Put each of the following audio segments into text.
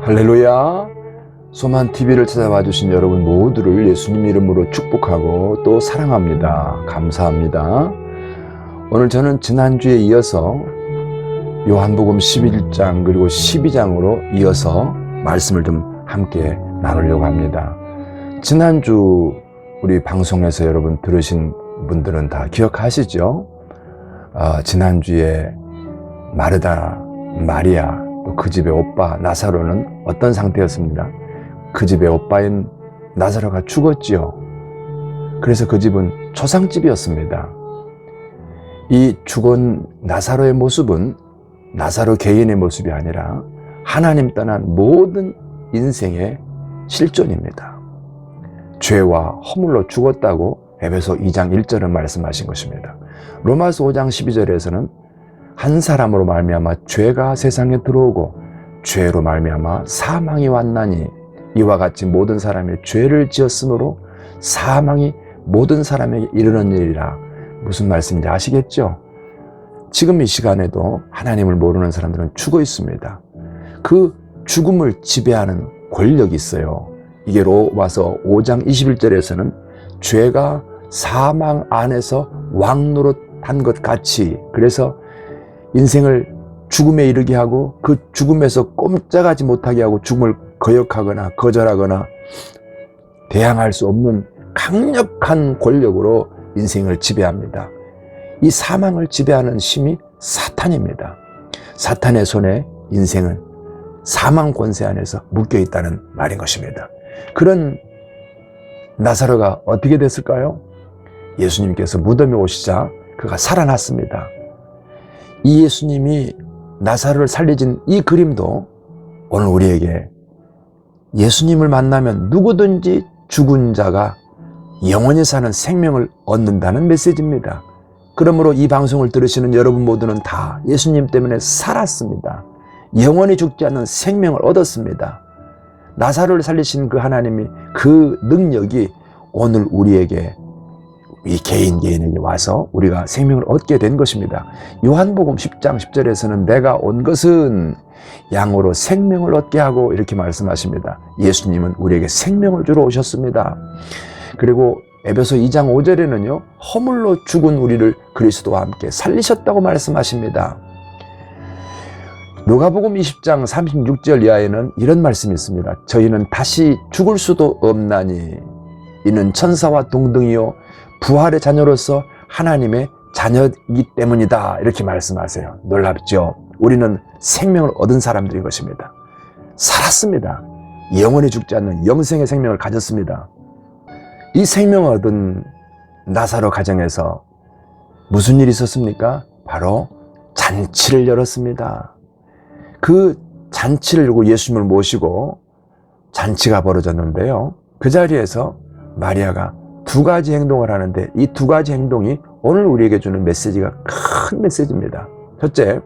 할렐루야. 소만TV를 찾아와 주신 여러분 모두를 예수님 이름으로 축복하고 또 사랑합니다. 감사합니다. 오늘 저는 지난주에 이어서 요한복음 11장 그리고 12장으로 이어서 말씀을 좀 함께 나누려고 합니다. 지난주 우리 방송에서 여러분 들으신 분들은 다 기억하시죠? 지난주에 마르다, 마리아, 또 그 집의 오빠 나사로는 어떤 상태였습니다. 그 집의 오빠인 나사로가 죽었지요. 그래서 그 집은 초상집이었습니다. 이 죽은 나사로의 모습은 나사로 개인의 모습이 아니라 하나님 떠난 모든 인생의 실존입니다. 죄와 허물로 죽었다고 에베소 2장 1절은 말씀하신 것입니다. 로마서 5장 12절에서는 한 사람으로 말미암아 죄가 세상에 들어오고 죄로 말미암아 사망이 왔나니 이와 같이 모든 사람이 죄를 지었으므로 사망이 모든 사람에게 이르는 일이라. 무슨 말씀인지 아시겠죠? 지금 이 시간에도 하나님을 모르는 사람들은 죽어 있습니다. 그 죽음을 지배하는 권력이 있어요. 이게 로마서 5장 21절에서는 죄가 사망 안에서 왕노릇한 것 같이, 그래서 인생을 죽음에 이르게 하고 그 죽음에서 꼼짝하지 못하게 하고 죽음을 거역하거나 거절하거나 대항할 수 없는 강력한 권력으로 인생을 지배합니다. 이 사망을 지배하는 힘이 사탄입니다. 사탄의 손에 인생은 사망 권세 안에서 묶여 있다는 말인 것입니다. 그런 나사로가 어떻게 됐을까요? 예수님께서 무덤에 오시자 그가 살아났습니다. 이 예수님이 나사로를 살리신 이 그림도 오늘 우리에게 예수님을 만나면 누구든지 죽은 자가 영원히 사는 생명을 얻는다는 메시지입니다. 그러므로 이 방송을 들으시는 여러분 모두는 다 예수님 때문에 살았습니다. 영원히 죽지 않는 생명을 얻었습니다. 나사로를 살리신 그 하나님이 그 능력이 오늘 우리에게 이 개인에게 와서 우리가 생명을 얻게 된 것입니다. 요한복음 10장 10절에서는 내가 온 것은 양으로 생명을 얻게 하고 이렇게 말씀하십니다. 예수님은 우리에게 생명을 주러 오셨습니다. 그리고 에베소 2장 5절에는요, 허물로 죽은 우리를 그리스도와 함께 살리셨다고 말씀하십니다. 누가복음 20장 36절 이하에는 이런 말씀이 있습니다. 저희는 다시 죽을 수도 없나니 이는 천사와 동등이요 부활의 자녀로서 하나님의 자녀이기 때문이다. 이렇게 말씀하세요. 놀랍죠? 우리는 생명을 얻은 사람들인 것입니다. 살았습니다. 영원히 죽지 않는 영생의 생명을 가졌습니다. 이 생명을 얻은 나사로 가정에서 무슨 일이 있었습니까? 바로 잔치를 열었습니다. 그 잔치를 열고 예수님을 모시고 잔치가 벌어졌는데요. 그 자리에서 마리아가 두 가지 행동을 하는데 이 두 가지 행동이 오늘 우리에게 주는 메시지가 큰 메시지입니다. 첫째,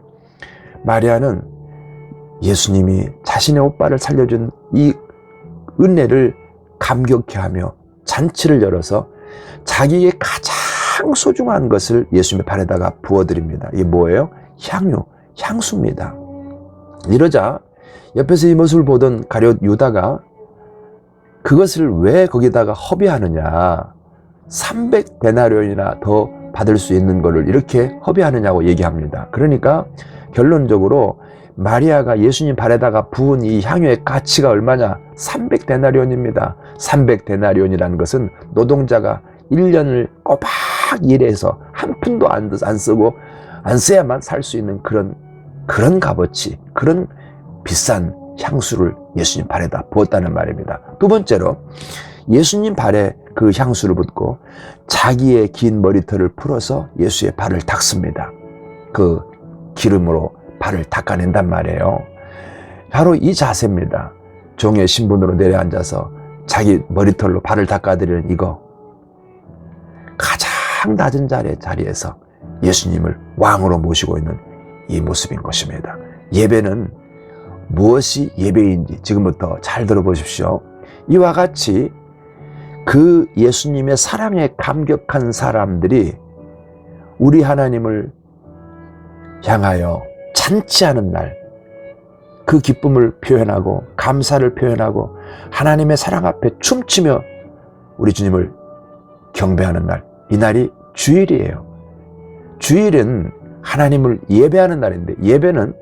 마리아는 예수님이 자신의 오빠를 살려준 이 은혜를 감격해하며 잔치를 열어서 자기의 가장 소중한 것을 예수님의 발에다가 부어드립니다. 이게 뭐예요? 향수입니다. 이러자 옆에서 이 모습을 보던 가룟 유다가 그것을 왜 거기다가 허비하느냐, 300데나리온이나 더 받을 수 있는 것을 이렇게 허비하느냐고 얘기합니다. 그러니까 결론적으로 마리아가 예수님 발에다가 부은 이 향유의 가치가 얼마냐? 300데나리온입니다. 300데나리온이라는 것은 노동자가 1년을 꼬박 일해서 한 푼도 안 쓰고 안 써야만 살 수 있는 그런 값어치, 그런 비싼 향수를 예수님 발에다 부었다는 말입니다. 두 번째로 예수님 발에 그 향수를 붓고 자기의 긴 머리털을 풀어서 예수의 발을 닦습니다. 그 기름으로 발을 닦아낸단 말이에요. 바로 이 자세입니다. 종의 신분으로 내려앉아서 자기 머리털로 발을 닦아드리는 이거, 가장 낮은 자리에서 예수님을 왕으로 모시고 있는 이 모습인 것입니다. 예배는 무엇이 예배인지 지금부터 잘 들어보십시오. 이와 같이 그 예수님의 사랑에 감격한 사람들이 우리 하나님을 향하여 잔치하는 날, 그 기쁨을 표현하고 감사를 표현하고 하나님의 사랑 앞에 춤추며 우리 주님을 경배하는 날, 이 날이 주일이에요. 주일은 하나님을 예배하는 날인데, 예배는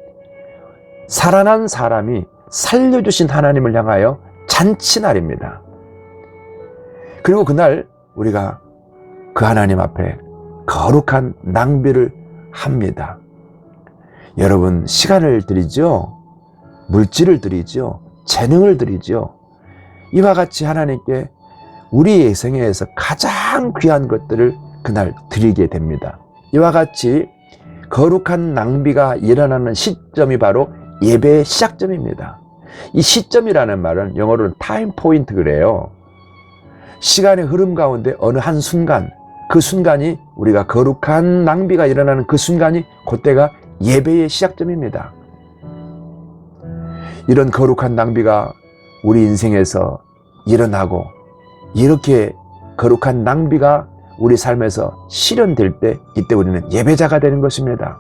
살아난 사람이 살려주신 하나님을 향하여 잔치날입니다. 그리고 그날 우리가 그 하나님 앞에 거룩한 낭비를 합니다. 여러분, 시간을 드리죠. 물질을 드리죠. 재능을 드리죠. 이와 같이 하나님께 우리의 생애에서 가장 귀한 것들을 그날 드리게 됩니다. 이와 같이 거룩한 낭비가 일어나는 시점이 바로 예배의 시작점입니다. 이 시점이라는 말은 영어로는 타임 포인트 그래요. 시간의 흐름 가운데 어느 한 순간, 그 순간이 우리가 거룩한 낭비가 일어나는 그 순간이 그때가 예배의 시작점입니다. 이런 거룩한 낭비가 우리 인생에서 일어나고 이렇게 거룩한 낭비가 우리 삶에서 실현될 때 이때 우리는 예배자가 되는 것입니다.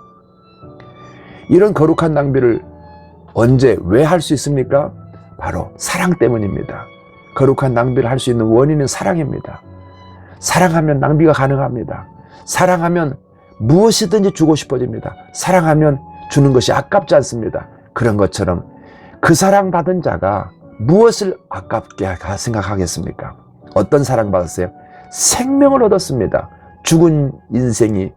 이런 거룩한 낭비를 언제 왜 할 수 있습니까? 바로 사랑 때문입니다. 거룩한 낭비를 할 수 있는 원인은 사랑입니다. 사랑하면 낭비가 가능합니다. 사랑하면 무엇이든지 주고 싶어집니다. 사랑하면 주는 것이 아깝지 않습니다. 그런 것처럼 그 사랑받은 자가 무엇을 아깝게 생각하겠습니까? 어떤 사랑받았어요? 생명을 얻었습니다. 죽은 인생이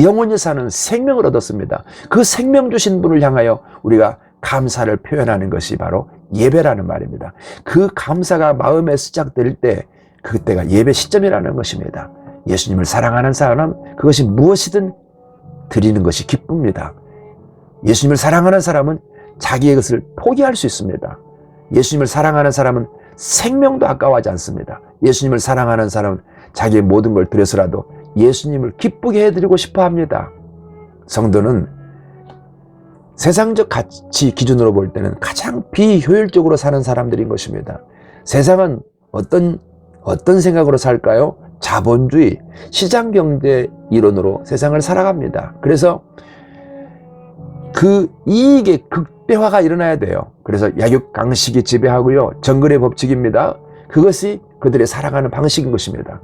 영원히 사는 생명을 얻었습니다. 그 생명 주신 분을 향하여 우리가 감사를 표현하는 것이 바로 예배라는 말입니다. 그 감사가 마음에 시작될 때 그때가 예배 시점이라는 것입니다. 예수님을 사랑하는 사람, 그것이 무엇이든 드리는 것이 기쁩니다. 예수님을 사랑하는 사람은 자기의 것을 포기할 수 있습니다. 예수님을 사랑하는 사람은 생명도 아까워하지 않습니다. 예수님을 사랑하는 사람은 자기의 모든 걸 들여서라도 예수님을 기쁘게 해드리고 싶어 합니다. 성도는 세상적 가치 기준으로 볼 때는 가장 비효율적으로 사는 사람들인 것입니다. 세상은 어떤 생각으로 살까요? 자본주의, 시장경제 이론으로 세상을 살아갑니다. 그래서 그 이익의 극대화가 일어나야 돼요. 그래서 약육강식이 지배하고요. 정글의 법칙입니다. 그것이 그들의 살아가는 방식인 것입니다.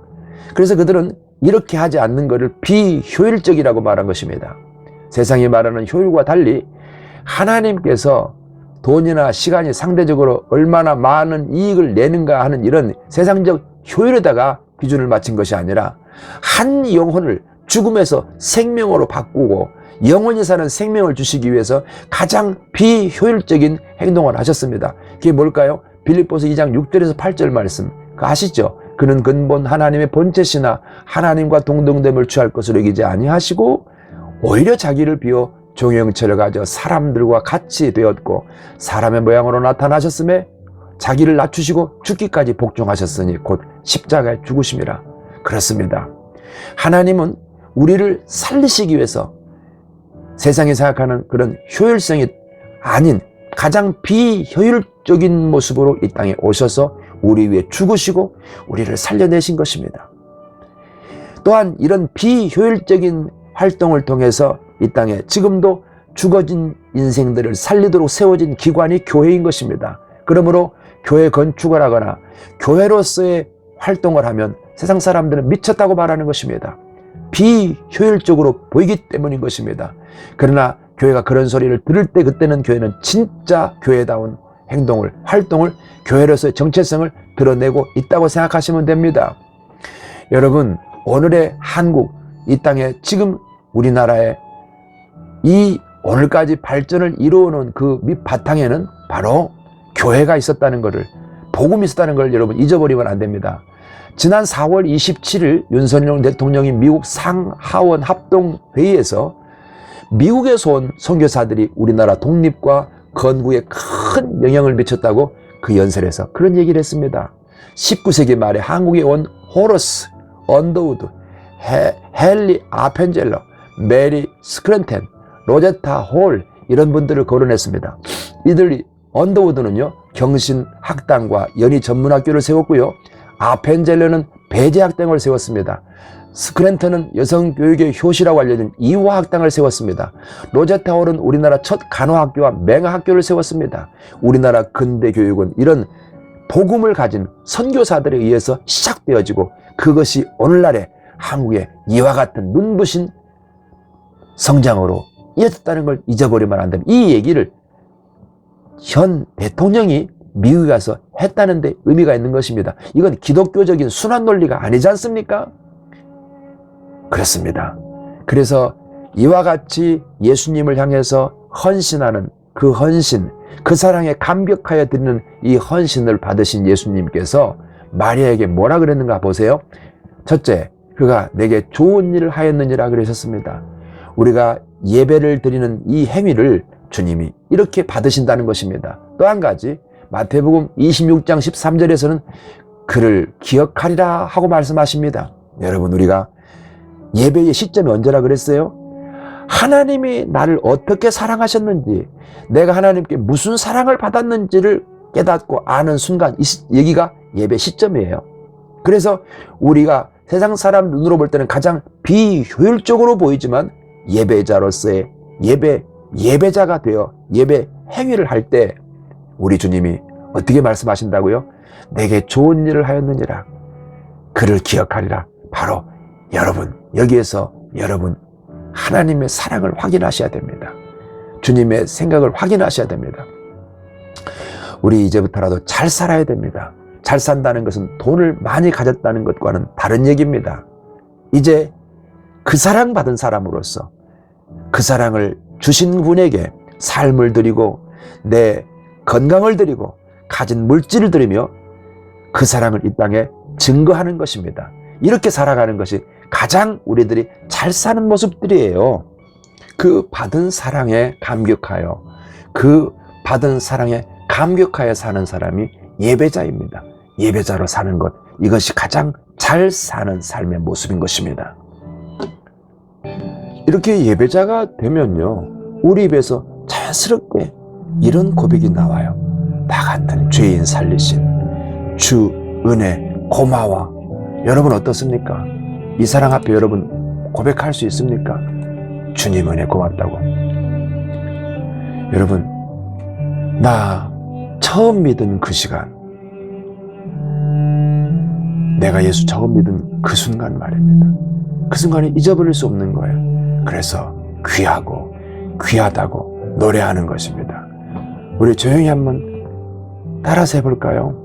그래서 그들은 이렇게 하지 않는 것을 비효율적이라고 말한 것입니다. 세상이 말하는 효율과 달리 하나님께서 돈이나 시간이 상대적으로 얼마나 많은 이익을 내는가 하는 이런 세상적 효율에다가 기준을 맞춘 것이 아니라 한 영혼을 죽음에서 생명으로 바꾸고 영원히 사는 생명을 주시기 위해서 가장 비효율적인 행동을 하셨습니다. 그게 뭘까요? 빌립보서 2장 6절에서 8절 말씀 그거 아시죠? 그는 근본 하나님의 본체시나 하나님과 동등됨을 취할 것으로 여기지 아니하시고 오히려 자기를 비워 종의 형체를 가져 사람들과 같이 되었고 사람의 모양으로 나타나셨음에 자기를 낮추시고 죽기까지 복종하셨으니 곧 십자가에 죽으심이라. 그렇습니다. 하나님은 우리를 살리시기 위해서 세상이 생각하는 그런 효율성이 아닌 가장 비효율적인 모습으로 이 땅에 오셔서 우리 위해 죽으시고 우리를 살려내신 것입니다. 또한 이런 비효율적인 활동을 통해서 이 땅에 지금도 죽어진 인생들을 살리도록 세워진 기관이 교회인 것입니다. 그러므로 교회 건축을 하거나 교회로서의 활동을 하면 세상 사람들은 미쳤다고 말하는 것입니다. 비효율적으로 보이기 때문인 것입니다. 그러나 교회가 그런 소리를 들을 때 그때는 교회는 진짜 교회다운 행동을, 활동을, 교회로서의 정체성을 드러내고 있다고 생각하시면 됩니다. 여러분, 오늘의 한국, 이 땅에 지금 우리나라의 이 오늘까지 발전을 이루어놓은 그 밑바탕에는 바로 교회가 있었다는 것을, 복음이 있었다는 걸 여러분 잊어버리면 안 됩니다. 지난 4월 27일 윤석열 대통령이 미국 상하원 합동회의에서 미국에서 온 선교사들이 우리나라 독립과 건국에 큰 영향을 미쳤다고 그 연설에서 그런 얘기를 했습니다. 19세기 말에 한국에 온 호러스 언더우드, 헨리 아펜젤러, 메리 스크랜텐, 로제타 홀 이런 분들을 거론했습니다. 이들이 언더우드는요 경신학당과 연희 전문학교를 세웠고요. 아펜젤러는 배제학당을 세웠습니다. 스크랜턴은 여성교육의 효시라고 알려진 이화학당을 세웠습니다. 로제타월은 우리나라 첫 간호학교와 맹학교를 세웠습니다. 우리나라 근대교육은 이런 복음을 가진 선교사들에 의해서 시작되어지고 그것이 오늘날의 한국의 이와 같은 눈부신 성장으로 이어졌다는 걸 잊어버리면 안 됩니다. 이 얘기를 현 대통령이 미국에 가서 했다는 데 의미가 있는 것입니다. 이건 기독교적인 순환 논리가 아니지 않습니까? 그렇습니다. 그래서 이와 같이 예수님을 향해서 헌신하는 그 헌신, 그 사랑에 감격하여 드리는 이 헌신을 받으신 예수님께서 마리아에게 뭐라 그랬는가 보세요. 첫째, 그가 내게 좋은 일을 하였느니라 그러셨습니다. 우리가 예배를 드리는 이 행위를 주님이 이렇게 받으신다는 것입니다. 또 한 가지, 마태복음 26장 13절에서는 그를 기억하리라 하고 말씀하십니다. 여러분, 우리가 예배의 시점이 언제라 그랬어요? 하나님이 나를 어떻게 사랑하셨는지, 내가 하나님께 무슨 사랑을 받았는지를 깨닫고 아는 순간, 이 얘기가 예배 시점이에요. 그래서 우리가 세상 사람 눈으로 볼 때는 가장 비효율적으로 보이지만 예배자로서의 예배자가 되어 예배 행위를 할 때 우리 주님이 어떻게 말씀하신다고요? 내게 좋은 일을 하였느니라. 그를 기억하리라. 바로 여러분, 여기에서 여러분 하나님의 사랑을 확인하셔야 됩니다. 주님의 생각을 확인하셔야 됩니다. 우리 이제부터라도 잘 살아야 됩니다. 잘 산다는 것은 돈을 많이 가졌다는 것과는 다른 얘기입니다. 이제 그 사랑받은 사람으로서 그 사랑을 주신 분에게 삶을 드리고 내 건강을 드리고 가진 물질을 드리며 그 사랑을 이 땅에 증거하는 것입니다. 이렇게 살아가는 것이 가장 우리들이 잘 사는 모습들이에요. 그 받은 사랑에 감격하여, 그 받은 사랑에 감격하여 사는 사람이 예배자입니다. 예배자로 사는 것, 이것이 가장 잘 사는 삶의 모습인 것입니다. 이렇게 예배자가 되면요, 우리 입에서 자연스럽게 이런 고백이 나와요. 나 같은 죄인 살리신 주 은혜 고마워. 여러분 어떻습니까? 이 사랑 앞에 여러분 고백할 수 있습니까? 주님 은혜 고맙다고. 여러분, 나 처음 믿은 그 시간, 내가 예수 처음 믿은 그 순간 말입니다. 그 순간이 잊어버릴 수 없는 거예요. 그래서 귀하고 귀하다고 노래하는 것입니다. 우리 조용히 한번 따라서 해볼까요?